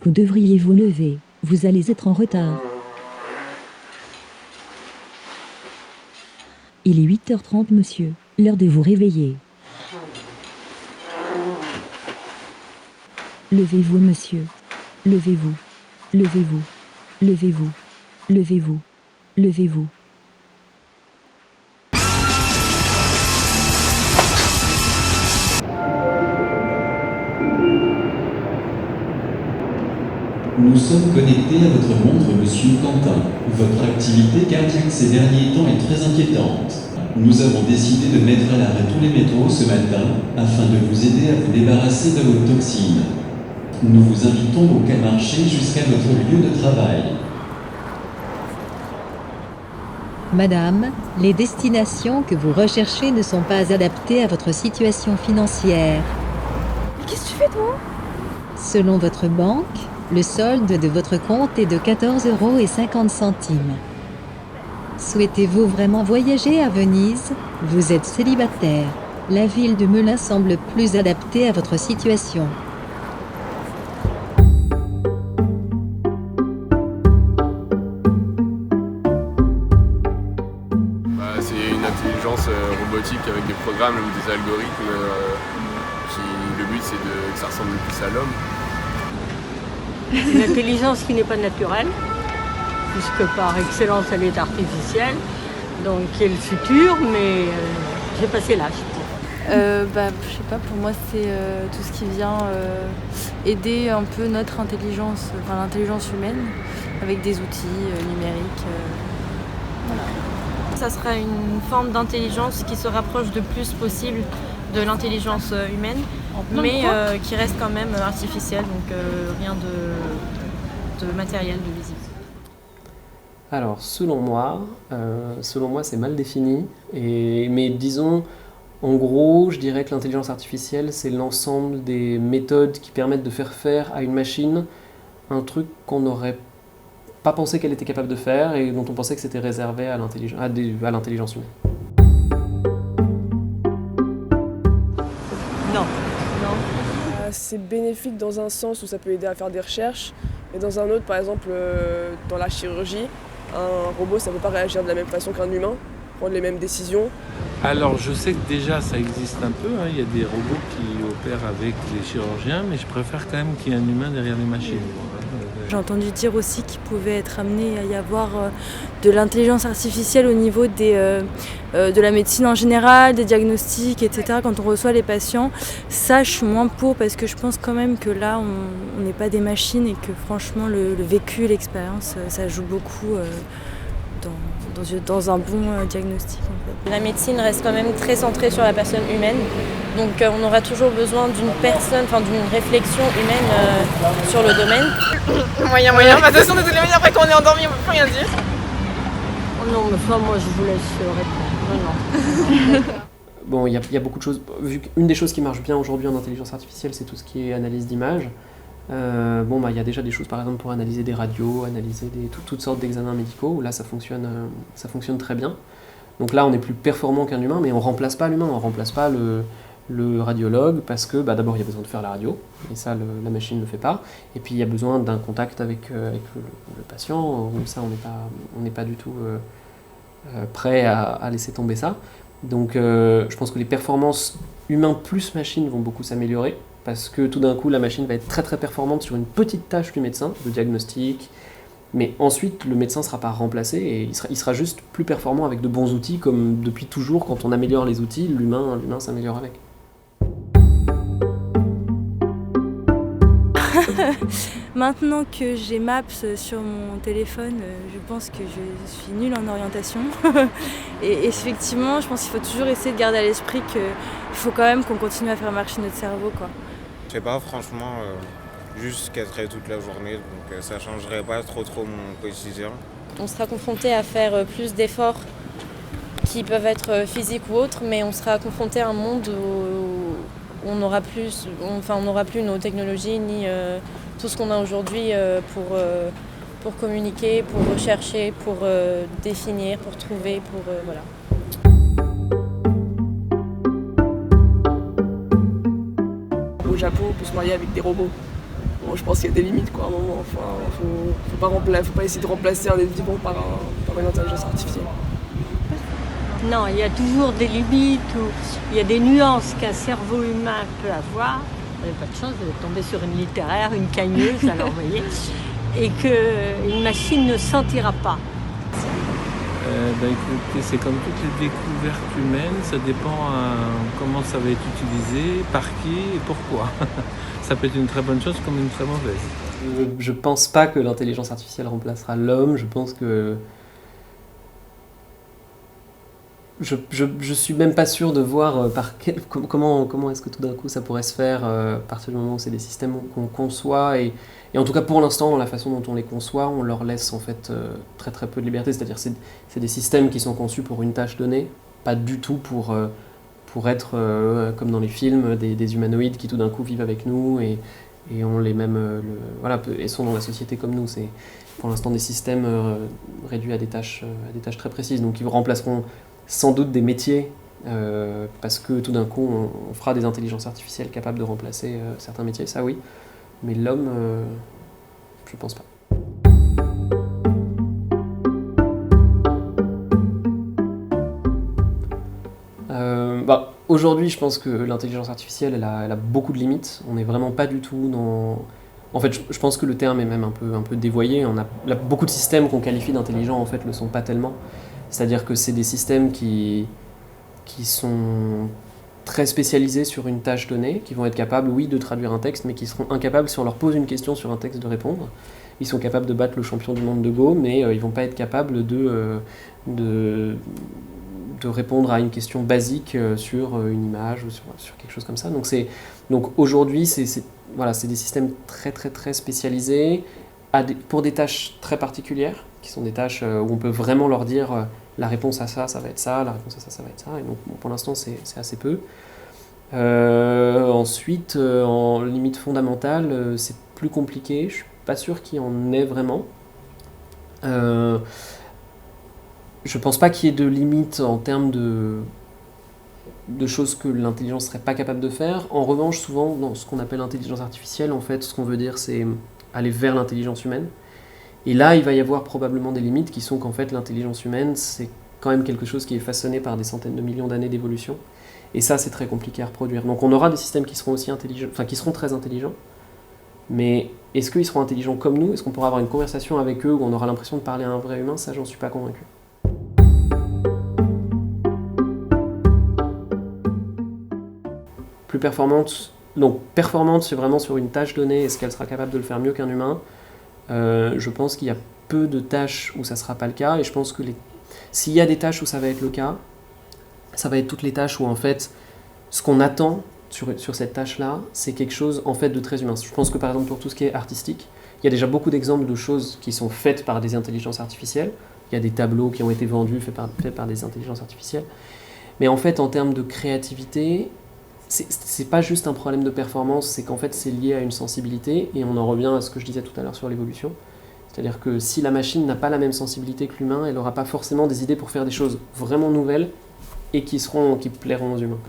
Vous devriez vous lever, vous allez être en retard. Il est 8h30, monsieur, l'heure de vous réveiller. Levez-vous, monsieur. Levez-vous. Levez-vous. Levez-vous. Levez-vous. Levez-vous. Nous sommes connectés à votre montre, monsieur Quentin. Votre activité cardiaque ces derniers temps est très inquiétante. Nous avons décidé de mettre à l'arrêt tous les métros ce matin afin de vous aider à vous débarrasser de vos toxines. Nous vous invitons donc à marcher jusqu'à votre lieu de travail. Madame, les destinations que vous recherchez ne sont pas adaptées à votre situation financière. Mais qu'est-ce que tu fais, toi ? Selon votre banque, le solde de votre compte est de 14,50 €. Souhaitez-vous vraiment voyager à Venise ? Vous êtes célibataire. La ville de Melun semble plus adaptée à votre situation. C'est une intelligence robotique avec des programmes ou des algorithmes qui, le but c'est que ça ressemble le plus à l'homme. Une intelligence qui n'est pas naturelle, puisque par excellence elle est artificielle, donc qui est le futur, mais j'ai passé l'âge. Je sais pas, pour moi c'est tout ce qui vient aider un peu notre intelligence, enfin l'intelligence humaine, avec des outils numériques. Voilà. Ça sera une forme d'intelligence qui se rapproche le plus possible de l'intelligence humaine, mais qui reste quand même artificielle, donc rien de matériel, de visible. Alors, selon moi c'est mal défini, mais disons, en gros, je dirais que l'intelligence artificielle, c'est l'ensemble des méthodes qui permettent de faire à une machine un truc qu'on n'aurait pas pensé qu'elle était capable de faire et dont on pensait que c'était réservé à l'intelligence humaine. C'est bénéfique dans un sens où ça peut aider à faire des recherches, et dans un autre, par exemple, dans la chirurgie, un robot ça ne peut pas réagir de la même façon qu'un humain, prendre les mêmes décisions. Alors je sais que déjà ça existe un peu, il y a des robots qui opèrent avec les chirurgiens, mais je préfère quand même qu'il y ait un humain derrière les machines. J'ai entendu dire aussi qu'il pouvait être amené à y avoir de l'intelligence artificielle au niveau de la médecine en général, des diagnostics, etc. Quand on reçoit les patients, ça je suis moins pour, parce que je pense quand même que là on n'est pas des machines et que franchement le vécu, l'expérience, ça joue beaucoup dans un bon diagnostic. En fait. La médecine reste quand même très centrée sur la personne humaine, donc on aura toujours besoin d'une réflexion humaine sur le domaine. Moyen, de toute façon de toutes les manières, après qu'on est endormi, on ne peut plus rien dire. Oh non, mais ça, moi je vous laisse répondre. Non. Bon, il y a beaucoup de choses. Une des choses qui marche bien aujourd'hui en intelligence artificielle, c'est tout ce qui est analyse d'images. Il y a déjà des choses, par exemple, pour analyser des radios, analyser toutes sortes d'examens médicaux, où là ça fonctionne très bien. Donc là, on est plus performant qu'un humain, mais on remplace pas l'humain, on remplace pas le radiologue, parce que d'abord il y a besoin de faire la radio, et ça la machine ne le fait pas, et puis il y a besoin d'un contact avec le patient, où ça on n'est pas du tout prêt à laisser tomber ça. Donc je pense que les performances humains plus machine vont beaucoup s'améliorer, parce que tout d'un coup la machine va être très très performante sur une petite tâche du médecin, de diagnostic, mais ensuite le médecin ne sera pas remplacé et il sera juste plus performant avec de bons outils, comme depuis toujours quand on améliore les outils, l'humain s'améliore avec. Maintenant que j'ai Maps sur mon téléphone, je pense que je suis nulle en orientation. Et effectivement, je pense qu'il faut toujours essayer de garder à l'esprit qu'il faut quand même qu'on continue à faire marcher notre cerveau, quoi. Je sais pas, franchement, juste qu'être toute la journée, donc ça changerait pas trop mon quotidien. On sera confronté à faire plus d'efforts qui peuvent être physiques ou autres, mais on sera confronté à un monde on n'aura plus nos technologies ni tout ce qu'on a aujourd'hui pour communiquer, pour rechercher, pour définir, pour trouver, voilà. Au Japon, on peut se marier avec des robots. Bon, je pense qu'il y a des limites à un moment. Enfin, faut pas essayer de remplacer un être vivant par une intelligence artificielle. Non, il y a toujours des limites, ou il y a des nuances qu'un cerveau humain peut avoir. Vous n'avez pas de chance de tomber sur une littéraire, une cagneuse, alors vous voyez, et qu'une machine ne sentira pas. Écoutez, c'est comme toutes les découvertes humaines, ça dépend comment ça va être utilisé, par qui et pourquoi. Ça peut être une très bonne chose comme une très mauvaise. Je pense pas que l'intelligence artificielle remplacera l'homme, je pense que... Je suis même pas sûr de voir comment est-ce que tout d'un coup ça pourrait se faire à partir du moment où c'est des systèmes qu'on conçoit et en tout cas pour l'instant dans la façon dont on les conçoit on leur laisse en fait très très peu de liberté, c'est-à-dire c'est des systèmes qui sont conçus pour une tâche donnée, pas du tout pour être comme dans les films des humanoïdes qui tout d'un coup vivent avec nous et ont les mêmes et sont dans la société comme nous. C'est pour l'instant des systèmes réduits à des tâches très précises, donc ils remplaceront sans doute des métiers, parce que tout d'un coup on fera des intelligences artificielles capables de remplacer certains métiers, ça oui, mais l'homme, je pense pas. Aujourd'hui je pense que l'intelligence artificielle elle a beaucoup de limites, on n'est vraiment pas du tout dans... En fait je pense que le terme est même un peu dévoyé, beaucoup de systèmes qu'on qualifie d'intelligents en fait le sont pas tellement. C'est-à-dire que c'est des systèmes qui sont très spécialisés sur une tâche donnée, qui vont être capables, oui, de traduire un texte, mais qui seront incapables, si on leur pose une question sur un texte, de répondre. Ils sont capables de battre le champion du monde de Go, mais ils ne vont pas être capables de répondre à une question basique sur une image ou sur quelque chose comme ça. Donc aujourd'hui, c'est des systèmes très très très spécialisés pour des tâches très particulières, qui sont des tâches où on peut vraiment leur dire la réponse à ça, ça va être ça, la réponse à ça, ça va être ça. Et donc pour l'instant, c'est assez peu. Ensuite, en limite fondamentale, c'est plus compliqué. Je suis pas sûr qu'il y en ait vraiment. Je pense pas qu'il y ait de limite en termes de choses que l'intelligence serait pas capable de faire. En revanche, souvent, dans ce qu'on appelle l'intelligence artificielle, en fait, ce qu'on veut dire, c'est aller vers l'intelligence humaine. Et là, il va y avoir probablement des limites qui sont qu'en fait, l'intelligence humaine, c'est quand même quelque chose qui est façonné par des centaines de millions d'années d'évolution. Et ça, c'est très compliqué à reproduire. Donc on aura des systèmes qui seront aussi intelligents, enfin qui seront très intelligents. Mais est-ce qu'ils seront intelligents comme nous ? Est-ce qu'on pourra avoir une conversation avec eux où on aura l'impression de parler à un vrai humain ? Ça, j'en suis pas convaincu. Plus performante. Donc performante, c'est vraiment sur une tâche donnée. Est-ce qu'elle sera capable de le faire mieux qu'un humain ? Je pense qu'il y a peu de tâches où ça ne sera pas le cas, et je pense que s'il y a des tâches où ça va être le cas, ça va être toutes les tâches où en fait ce qu'on attend sur cette tâche-là, c'est quelque chose en fait de très humain. Je pense que par exemple pour tout ce qui est artistique, il y a déjà beaucoup d'exemples de choses qui sont faites par des intelligences artificielles. Il y a des tableaux qui ont été vendus faits par des intelligences artificielles. Mais en fait en termes de créativité, c'est pas juste un problème de performance, c'est qu'en fait c'est lié à une sensibilité, et on en revient à ce que je disais tout à l'heure sur l'évolution. C'est-à-dire que si la machine n'a pas la même sensibilité que l'humain, elle n'aura pas forcément des idées pour faire des choses vraiment nouvelles et qui plairont aux humains.